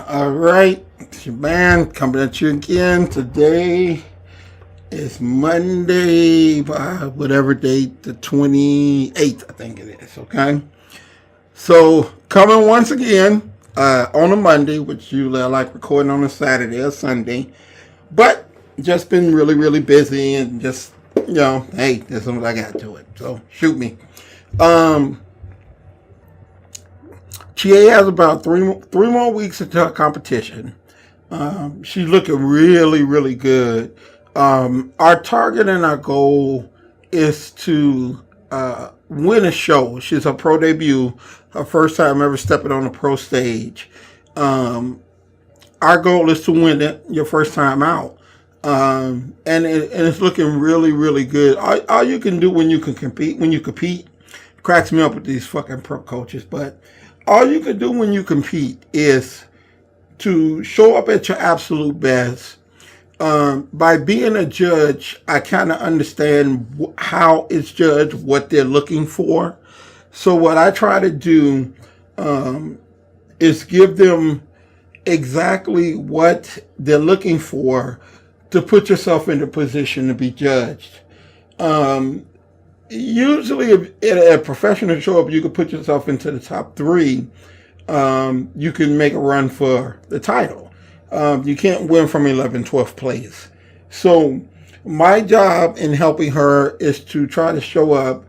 All right, it's your man coming at you again. Today is Monday, whatever date, the 28th, I think it is, okay? So, coming once again on a Monday, which usually I like recording on a Saturday or Sunday, but just been really, really busy and just, hey, that's what I got to it. So, shoot me. Chie has about three more weeks until her competition. She's looking really, really good. Our target and our goal is to win a show. She's her pro debut, her first time ever stepping on a pro stage. Our goal is to win it your first time out. And it's looking really, really good. All you can do when you compete, cracks me up with these fucking pro coaches, but all you can do when you compete is to show up at your absolute best. By being a judge, I kind of understand how it's judged, what they're looking for. So what I try to do is give them exactly what they're looking for to put yourself in a position to be judged. Usually, if a professional show up, you can put yourself into the top three. You can make a run for the title. You can't win from 11th, 12th place. So my job in helping her is to try to show up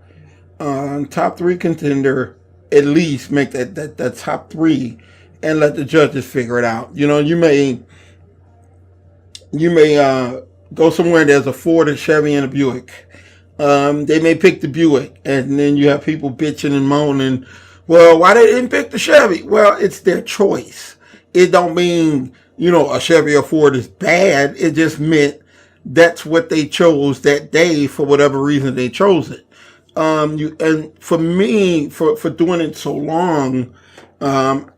top three contender, at least make that top three, and let the judges figure it out. You may go somewhere. There's a Ford, a Chevy, and a Buick. They may pick the Buick, and then you have people bitching and moaning, well, why they didn't pick the Chevy? Well, it's their choice. It don't mean, a Chevy or Ford is bad. It just meant that's what they chose that day for whatever reason they chose it. And for me, for doing it so long,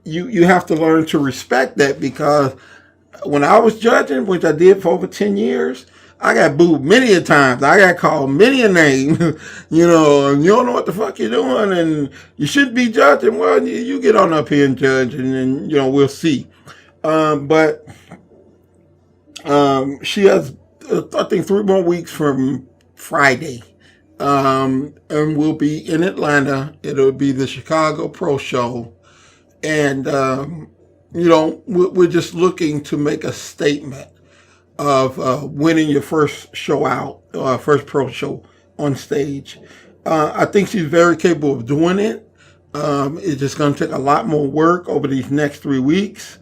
you have to learn to respect that, because when I was judging, which I did for over 10 years, I got booed many a times. I got called many a name, and you don't know what the fuck you're doing, and you shouldn't be judging. Well, you get on up here and judge, and then, we'll see. But she has, I think, 3 more weeks from Friday. And we'll be in Atlanta. It'll be the Chicago Pro Show. And, we're just looking to make a statement of winning your first show out, first pro show on stage. I think she's very capable of doing it. It's just going to take a lot more work over these next 3 weeks.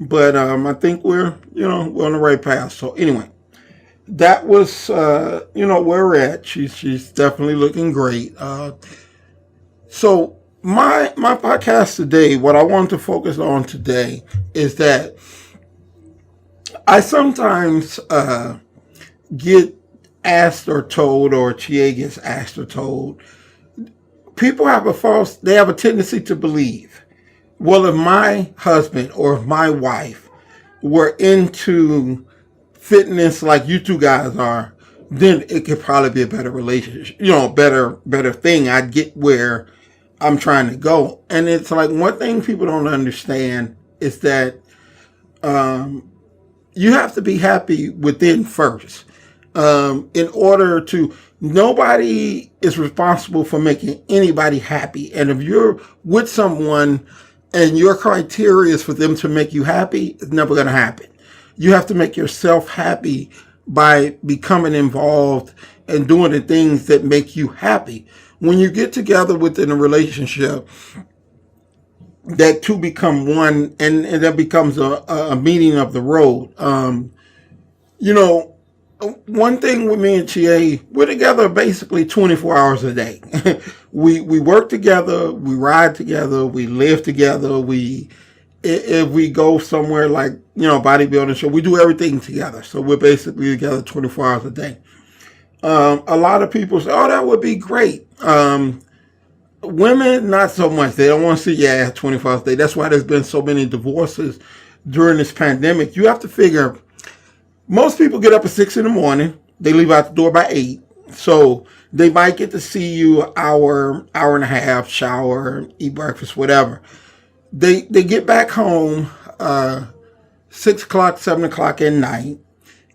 But I think we're on the right path. So anyway, that was, where we're at. She's definitely looking great. So my podcast today, what I want to focus on today is that I sometimes get asked or told, or Chie gets asked or told, people have a tendency to believe, well, if my husband or if my wife were into fitness like you two guys are, then it could probably be a better relationship, better thing. I'd get where I'm trying to go. And it's like, one thing people don't understand is that you have to be happy within first. In order to, nobody is responsible for making anybody happy. And if you're with someone and your criteria is for them to make you happy, it's never going to happen. You have to make yourself happy by becoming involved and doing the things that make you happy. When you get together within a relationship, that two become one, and that becomes a meeting of the road. One thing with me and Chie, we're together basically 24 hours a day. we work together, we ride together, we live together. If we go somewhere like, bodybuilding show, we do everything together. So we're basically together 24 hours a day. A lot of people say, oh, that would be great. Women, not so much. They don't want to see your ass 24 hours a day. That's why there's been so many divorces during this pandemic. You have to figure, most people get up at 6 in the morning. They leave out the door by 8. So they might get to see you an hour and a half, shower, eat breakfast, whatever. They get back home. 6 o'clock, 7 o'clock at night,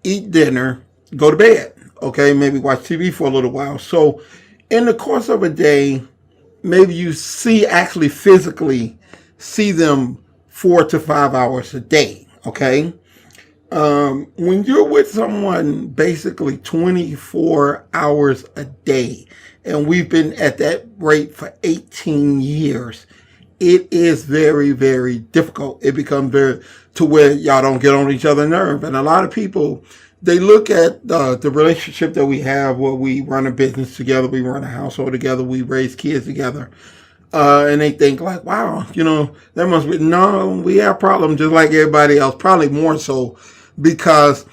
eat dinner, go to bed. Okay, maybe watch TV for a little while. So in the course of a day, maybe you actually physically see them 4 to 5 hours a day. Okay. When you're with someone basically 24 hours a day, and we've been at that rate for 18 years, it is very, very difficult. It becomes very to where y'all don't get on each other's nerve. And a lot of people, they look at the relationship that we have where we run a business together, we run a household together, we raise kids together. And they think like, wow, there must be, no, we have problems just like everybody else, probably more so, because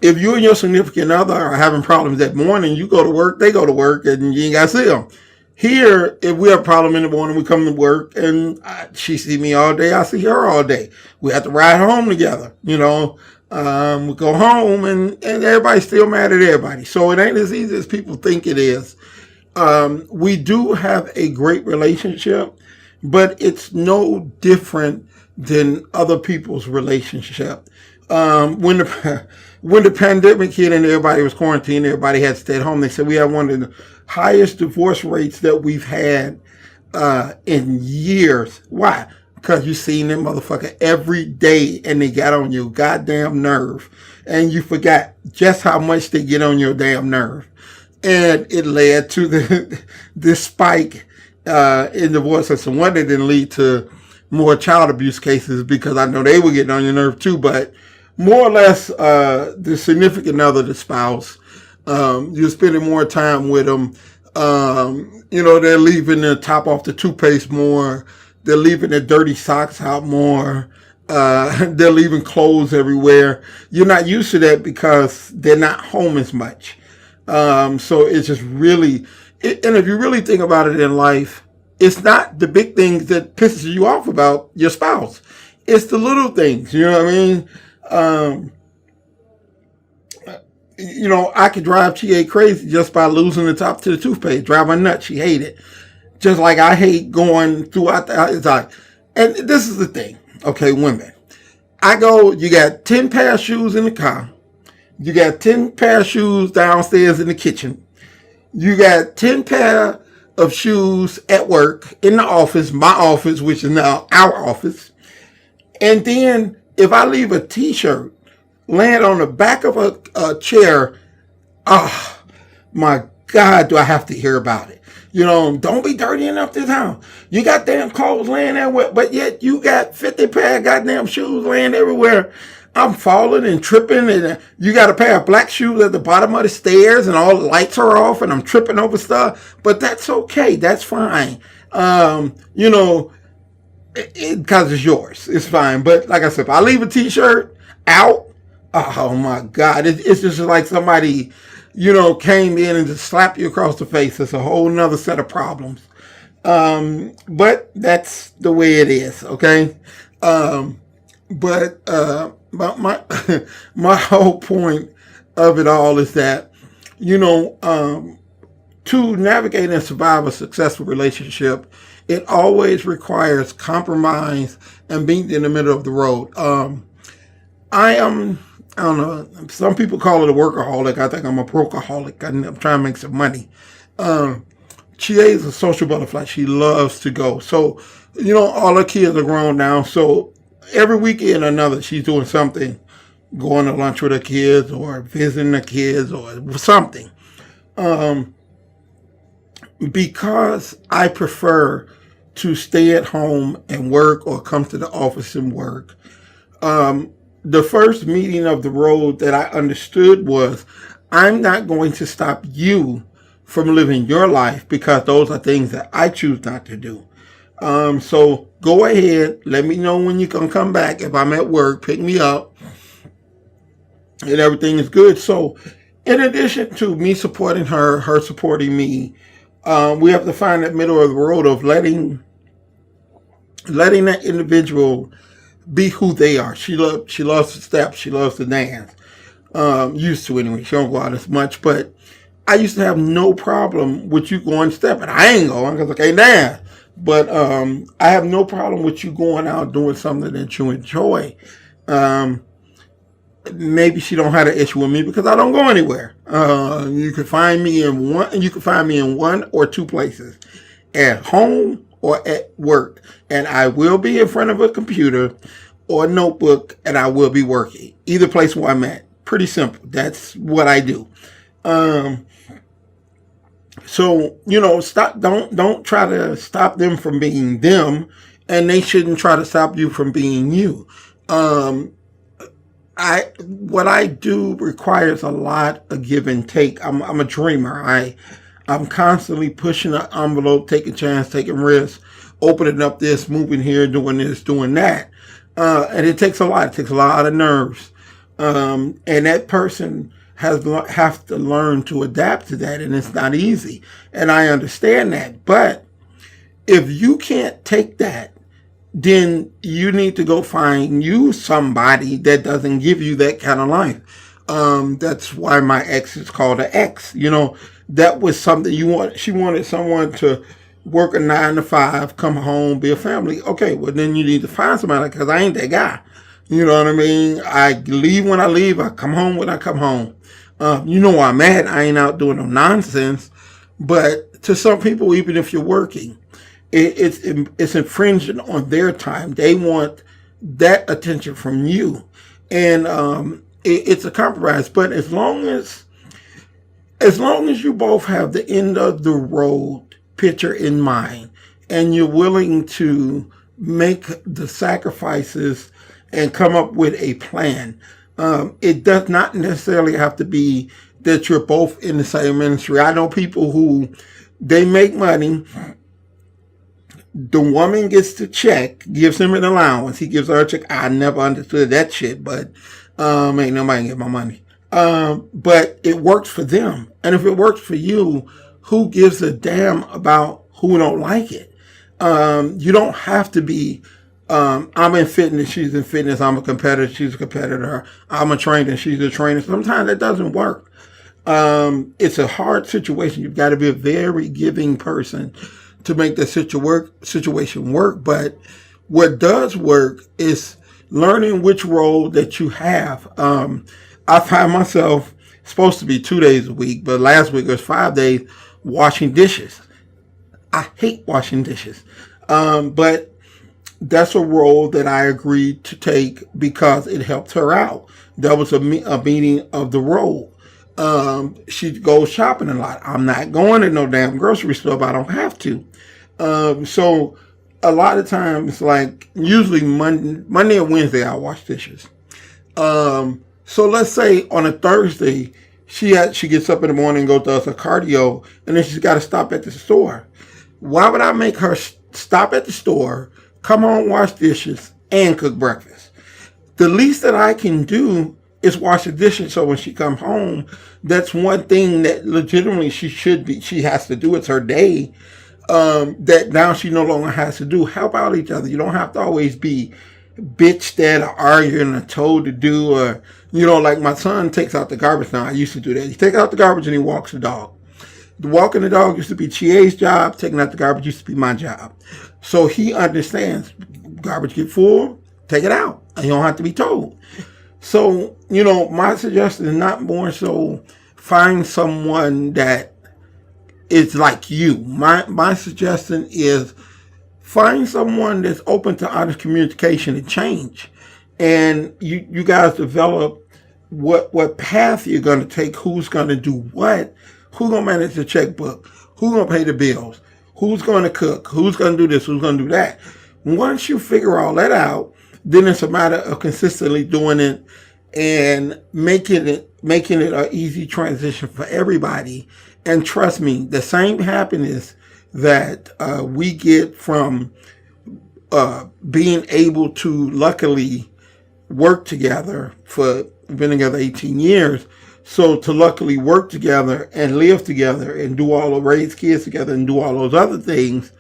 if you and your significant other are having problems that morning, you go to work, they go to work, and you ain't got to see them. Here, if we have a problem in the morning, we come to work, and she see me all day, I see her all day. We have to ride home together, we go home, and everybody's still mad at everybody. So it ain't as easy as people think it is. We do have a great relationship, but it's no different than other people's relationship. When the pandemic hit and everybody was quarantined, everybody had to stay at home, they said we have one of the highest divorce rates that we've had in years. Why? Because you seen them motherfucker every day and they got on your goddamn nerve, and you forgot just how much they get on your damn nerve. And it led to this spike in divorce. That's the one that didn't lead to more child abuse cases, because I know they were getting on your nerve too. But more or less, the significant other, the spouse, you're spending more time with them. They're leaving the top off the toothpaste more. They're leaving their dirty socks out more. They're leaving clothes everywhere. You're not used to that because they're not home as much. So it's just really, and if you really think about it in life, it's not the big things that pisses you off about your spouse. It's the little things, you know what I mean? I could drive chie crazy just by losing the top to the toothpaste, drive her nuts. She hate it. Just like I hate going throughout it's like, and this is the thing. Okay, women. You got 10 pair of shoes in the car. You got 10 pair of shoes downstairs in the kitchen. You got 10 pair of shoes at work, in the office, my office, which is now our office. And then if I leave a t-shirt laying on the back of a chair, oh my God, do I have to hear about it. Don't be dirty enough this house. You got damn clothes laying there, but yet you got 50 pair of goddamn shoes laying everywhere. I'm falling and tripping, and you got a pair of black shoes at the bottom of the stairs, and all the lights are off, and I'm tripping over stuff. But that's okay. That's fine. Because it's yours. It's fine. But like I said, if I leave a t-shirt out, oh my God, it's just like somebody, came in and just slapped you across the face. It's a whole nother set of problems. But that's the way it is. Okay. But my my whole point of it all is that, to navigate and survive a successful relationship, it always requires compromise and being in the middle of the road. I don't know, some people call it a workaholic. I think I'm a brokeaholic. I'm trying to make some money. Chie is a social butterfly. She loves to go. So, all her kids are grown now. So every weekend or another, she's doing something, going to lunch with her kids or visiting the kids or something. Because I prefer to stay at home and work or come to the office and work. The first meeting of the road that I understood was, I'm not going to stop you from living your life because those are things that I choose not to do. So go ahead, let me know when you're going to come back. If I'm at work, pick me up and everything is good. So in addition to me supporting her, her supporting me, we have to find that middle of the road of letting that individual be who they are. She loves to step. She loves to dance. Used to anyway. She don't go out as much. But I used to have no problem with you going stepping. I ain't going because I can't dance. But I have no problem with you going out doing something that you enjoy. Um, Maybe she don't have an issue with me because I don't go anywhere. You can find me in one. You can find me in one or two places, at home or at work, and I will be in front of a computer or a notebook, and I will be working either place where I'm at. Pretty simple. That's what I do. Um, so stop. Don't try to stop them from being them, and they shouldn't try to stop you from being you. Um, what I do requires a lot of give and take. I'm a dreamer. I'm constantly pushing the envelope, taking chance, taking risks, opening up this, moving here, doing this, doing that, and it takes a lot. It takes a lot of nerves, and that person have to learn to adapt to that, and it's not easy. And I understand that, but if you can't take that, then you need to go find you somebody that doesn't give you that kind of life. That's why my ex is called an ex. That was something you want. She wanted someone to work a 9 to 5, come home, be a family. Okay, well then you need to find somebody because I ain't that guy. You know what I mean? I leave when I leave. I come home when I come home. You know where I'm at. I ain't out doing no nonsense. But to some people, even if you're working, it's infringing on their time. They want that attention from you, and it's a compromise. But as long as you both have the end of the road picture in mind, and you're willing to make the sacrifices and come up with a plan, it does not necessarily have to be that you're both in the same ministry. I know people who they make money. The woman gets the check, gives him an allowance. He gives her a check. I never understood that shit, but ain't nobody get my money. But it works for them. And if it works for you, who gives a damn about who don't like it? You don't have to be, I'm in fitness, she's in fitness, I'm a competitor, she's a competitor, I'm a trainer, she's a trainer. Sometimes that doesn't work. It's a hard situation. You've got to be a very giving person to make the situation work. But what does work is learning which role that you have. I find myself supposed to be 2 days a week, but last week it was 5 days washing dishes. I hate washing dishes. But that's a role that I agreed to take because it helped her out. That was a meeting of the role. She goes shopping a lot. I'm not going to no damn grocery store if I don't have to. So a lot of times, like usually Monday or Wednesday, I wash dishes. So let's say on a Thursday, she gets up in the morning and goes does her cardio, and then she's got to stop at the store. Why would I make her stop at the store, come home, wash dishes, and cook breakfast? The least that I can do is wash the dishes. So when she comes home, that's one thing that legitimately she has to do. It's her day. That now she no longer has to do. Help out each other. You don't have to always be bitched at or arguing or told to do, or like my son takes out the garbage now. I used to do that. He takes out the garbage and he walks the dog. Walking the dog used to be Chie's job. Taking out the garbage used to be my job. So he understands garbage get full, take it out. And you don't have to be told. So, my suggestion is not more so find someone that is like you. My suggestion is find someone that's open to honest communication and change. And you guys develop what path you're going to take, who's going to do what, who's going to manage the checkbook, who's going to pay the bills, who's going to cook, who's going to do this, who's going to do that. Once you figure all that out, then it's a matter of consistently doing it and making it an easy transition for everybody. And trust me, the same happiness that we get from being able to luckily work together for been together 18 years. So to luckily work together and live together and do all the raise kids together and do all those other things,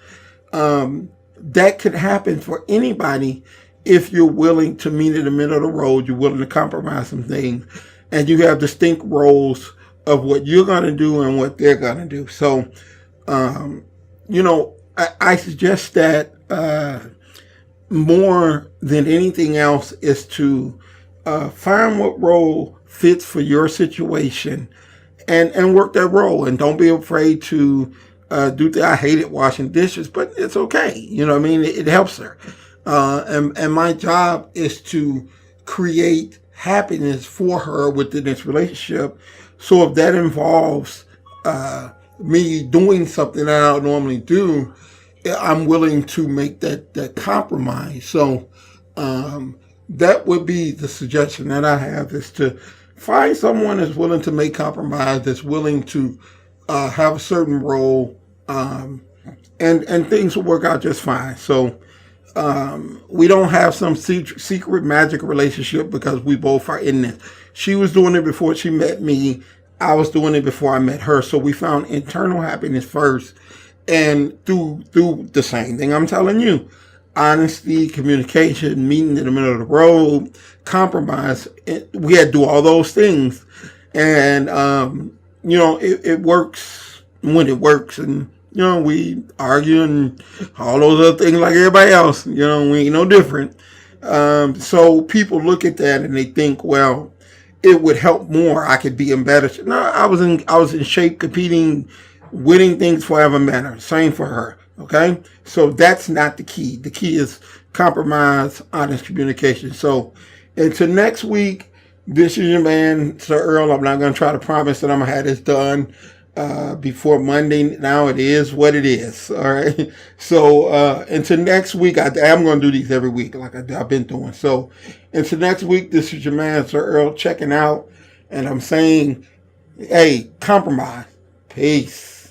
that could happen for anybody if you're willing to meet in the middle of the road, you're willing to compromise some things, and you have distinct roles of what you're going to do and what they're going to do. So, I suggest that more than anything else is to find what role fits for your situation and work that role. And don't be afraid to do that. I hated washing dishes, but it's okay. You know what I mean? It helps her. And my job is to create happiness for her within this relationship. So if that involves me doing something that I don't normally do, I'm willing to make that compromise. So that would be the suggestion that I have, is to find someone that's willing to make compromise, that's willing to have a certain role, and things will work out just fine. So we don't have some secret magic relationship because we both are in this. She was doing it before she met me. I was doing it before I met her. So we found internal happiness first, and through the same thing I'm telling you: honesty, communication, meeting in the middle of the road, compromise. We had to do all those things, and it works when it works, and we argue and all those other things like everybody else. We ain't no different. So people look at that and they think, well, it would help more. I could be in better shape. No, I was in shape, competing, winning things before I ever met her. Same for her. Okay, so that's not the key. The key is compromise, honest communication. So until next week, this is your man, Sir-Earl. I'm not going to try to promise that I'm going to have this done before Monday. Now it is what it is. All right. So until next week, I am going to do these every week like I've been doing. So until next week, this is your man, Sir-Earl, checking out. And I'm saying, hey, compromise. Peace.